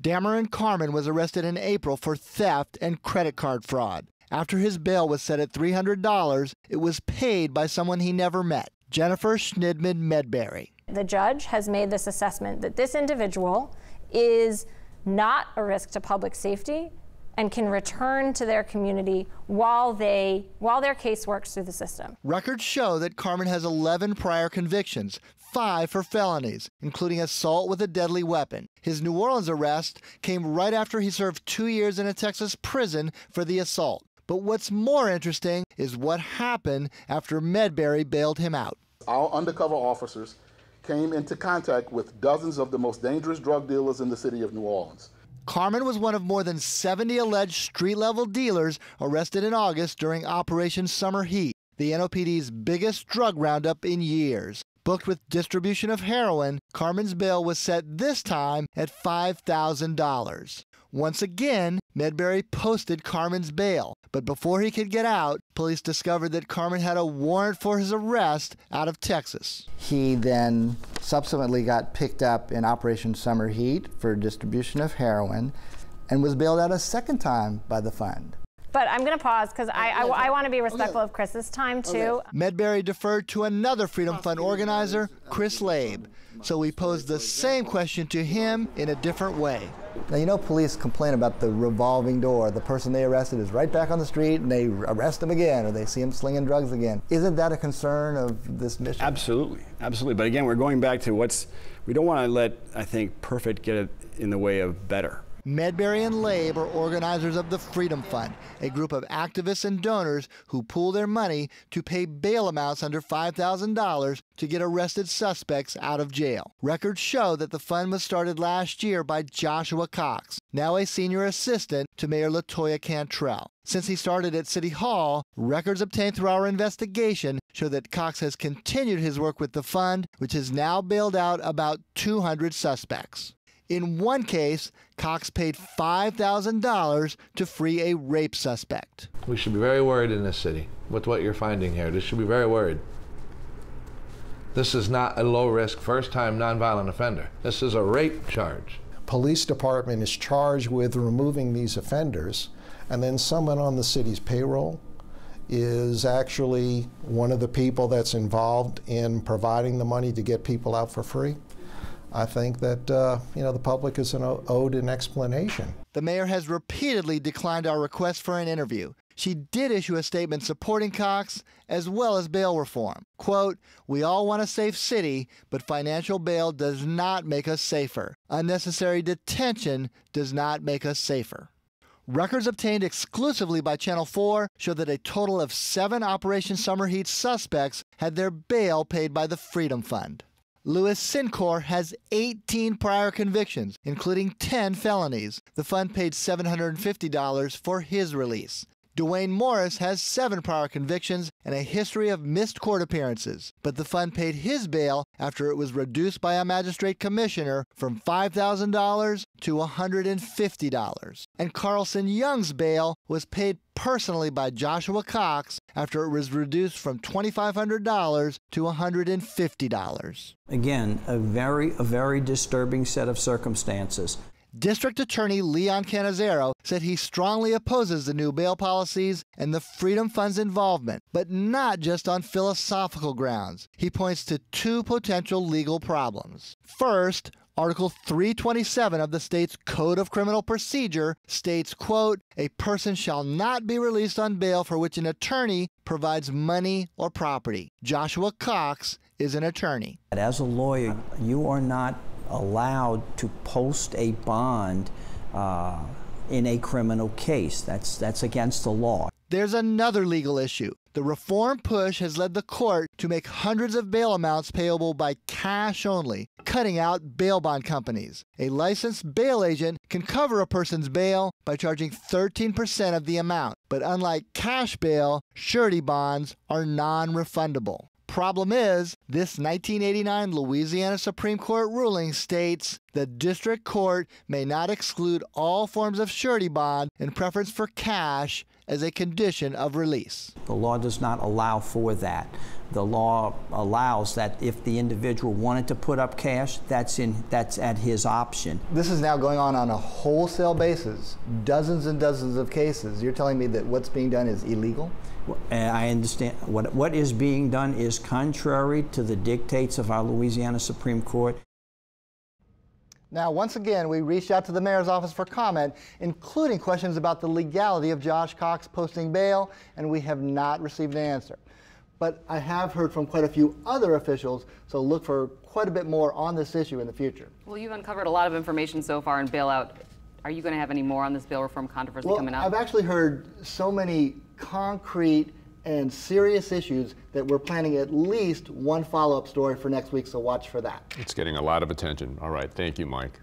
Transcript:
Dameron Carmen was arrested in April for theft and credit card fraud. After his bail was set at $300, it was paid by someone he never met, Jennifer Schnidman Medberry. The judge has made this assessment that this individual is not a risk to public safety and can return to their community while their case works through the system. Records show that Carmen has 11 prior convictions, 5 for felonies, including assault with a deadly weapon. His New Orleans arrest came right after he served 2 years in a Texas prison for the assault. But what's more interesting is what happened after Medberry bailed him out. Our undercover officers came into contact with dozens of the most dangerous drug dealers in the city of New Orleans. Carmen was one of more than 70 alleged street-level dealers arrested in August during Operation Summer Heat, the NOPD's biggest drug roundup in years. Booked with distribution of heroin, Carmen's bail was set this time at $5,000. Once again, Medberry posted Carmen's bail, but before he could get out, police discovered that Carmen had a warrant for his arrest out of Texas. He then subsequently got picked up in Operation Summer Heat for distribution of heroin and was bailed out a second time by the fund. But I'm going to pause because I want to be respectful of Chris's time, too. Medberry deferred to another Freedom Fund organizer, Chris Labe. So we posed the same question to him in a different way. Now, you know, police complain about the revolving door. The person they arrested is right back on the street and they arrest him again, or they see him slinging drugs again. Isn't that a concern of this mission? Absolutely, absolutely. But again, we're going back to we don't want to let, I think, perfect get it in the way of better. Medberry and Labe are organizers of the Freedom Fund, a group of activists and donors who pool their money to pay bail amounts under $5,000 to get arrested suspects out of jail. Records show that the fund was started last year by Joshua Cox, now a senior assistant to Mayor LaToya Cantrell. Since he started at City Hall, records obtained through our investigation show that Cox has continued his work with the fund, which has now bailed out about 200 suspects. In one case, Cox paid $5,000 to free a rape suspect. We should be very worried in this city with what you're finding here. This should be very worried. This is not a low-risk, first-time nonviolent offender. This is a rape charge. Police department is charged with removing these offenders, and then someone on the city's payroll is actually one of the people that's involved in providing the money to get people out for free. I think that, the public is owed an explanation. The mayor has repeatedly declined our request for an interview. She did issue a statement supporting Cox as well as bail reform. Quote, "We all want a safe city, but financial bail does not make us safer. Unnecessary detention does not make us safer." Records obtained exclusively by Channel 4 show that a total of 7 Operation Summer Heat suspects had their bail paid by the Freedom Fund. Louis Sincor has 18 prior convictions, including 10 felonies. The fund paid $750 for his release. Dwayne Morris has 7 prior convictions and a history of missed court appearances, but the fund paid his bail after it was reduced by a magistrate commissioner from $5,000 to $150. And Carlson Young's bail was paid personally by Joshua Cox after it was reduced from $2,500 to $150. Again, a very disturbing set of circumstances. District Attorney Leon Canizero said he strongly opposes the new bail policies and the Freedom Fund's involvement, but not just on philosophical grounds. He points to 2 potential legal problems. First, Article 327 of the state's Code of Criminal Procedure states, quote, "A person shall not be released on bail for which an attorney provides money or property." Joshua Cox is an attorney. As a lawyer, you are not allowed to post a bond in a criminal case. That's against the law. There's another legal issue. The reform push has led the court to make hundreds of bail amounts payable by cash only, cutting out bail bond companies. A licensed bail agent can cover a person's bail by charging 13% of the amount, but unlike cash bail, surety bonds are non-refundable. Problem is, This 1989 Louisiana Supreme Court ruling states the district court may not exclude all forms of surety bond in preference for cash as a condition of release. The law does not allow for that. The law allows that if the individual wanted to put up cash, that's at his option. This is now going on a wholesale basis, dozens and dozens of cases. You're telling me that what's being done is illegal? I understand. What is being done is contrary to the dictates of our Louisiana Supreme Court. Now, once again, we reached out to the mayor's office for comment, including questions about the legality of Josh Cox posting bail, and we have not received an answer. But I have heard from quite a few other officials, so look for quite a bit more on this issue in the future. Well, you've uncovered a lot of information so far in bailout. Are you going to have any more on this bail reform controversy coming up? I've actually heard so many concrete and serious issues that we're planning at least one follow-up story for next week, so watch for that. It's getting a lot of attention. All right, thank you, Mike.